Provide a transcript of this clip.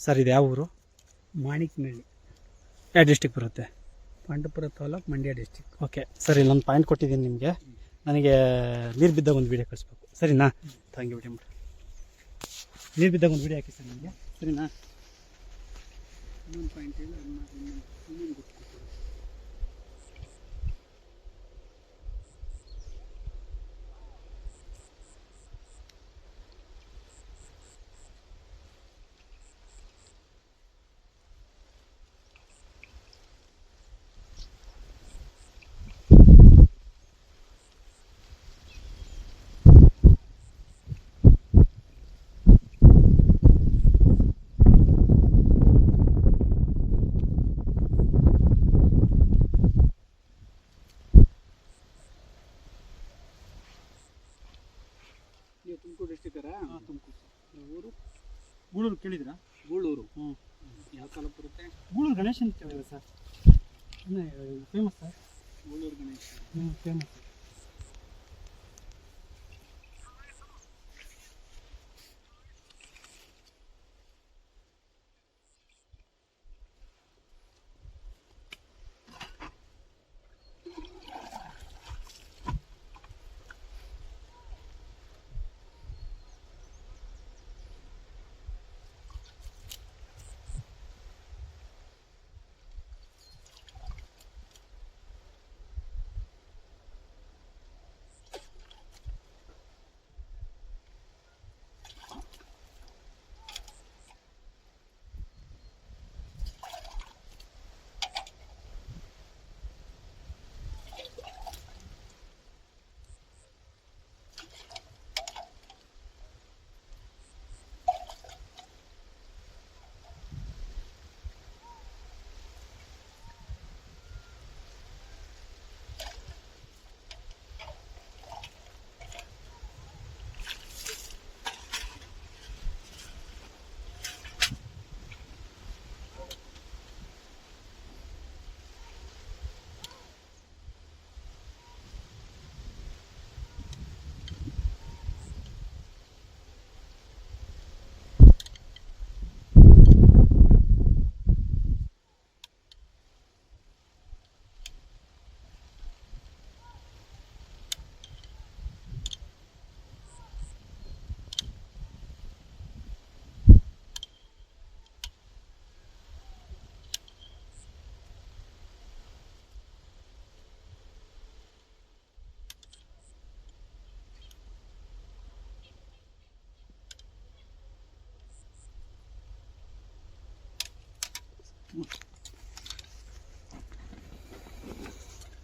Sir ಇದು ಯಾವ ಊರು? ಮಾಣಿಕ್ನಳ್ಳಿ. ಯಾವ ಡಿಸ್ಟಿಕ್ ಬರುತ್ತೆ? Pandavapura taluk, Mandya district. Okay sir, ಇಲ್ಲೊಂದು ಪಾಯಿಂಟ್ ಕೊಟ್ಟಿದ್ದೀನಿ ನಿಮಗೆ. ನನಗೆ ನೀರು ಬಿದ್ದಾಗ ಒಂದು ವೀಡಿಯೋ ಕಳಿಸ್ಬೇಕು, ಸರಿನಾ? ಥ್ಯಾಂಕ್ ಯು ವಿಡಿಯೋ ಮಾಡಿ. ನೀರು ಬಿದ್ದಾಗ ಒಂದು ವೀಡಿಯೋ ಹಾಕಿ ಸರ್ ನನಗೆ, ಸರಿನಾ? ಇನ್ನೊಂದು ಪಾಯಿಂಟ್ ಇಲ್ಲ, ಇನ್ನೊಂದು ಗೊತ್ತು. ತುಮಕೂರು ಡಿಸ್ಟಿಕ್ಕರಾ? ತುಮಕೂರು ಸರ್. ಊರು ಗೂಳೂರು ಕೇಳಿದ್ರಾ? ಗೂಳೂರು. ಯಾವ ತಾಲೂಕು ಬರುತ್ತೆ? ಗೂಳೂರು ಗಣೇಶ್ ಅಂತ ಕೇಳಿದ್ರೆ sir, famous sir. Gulur Ganesha famous. ಹ್ಞೂ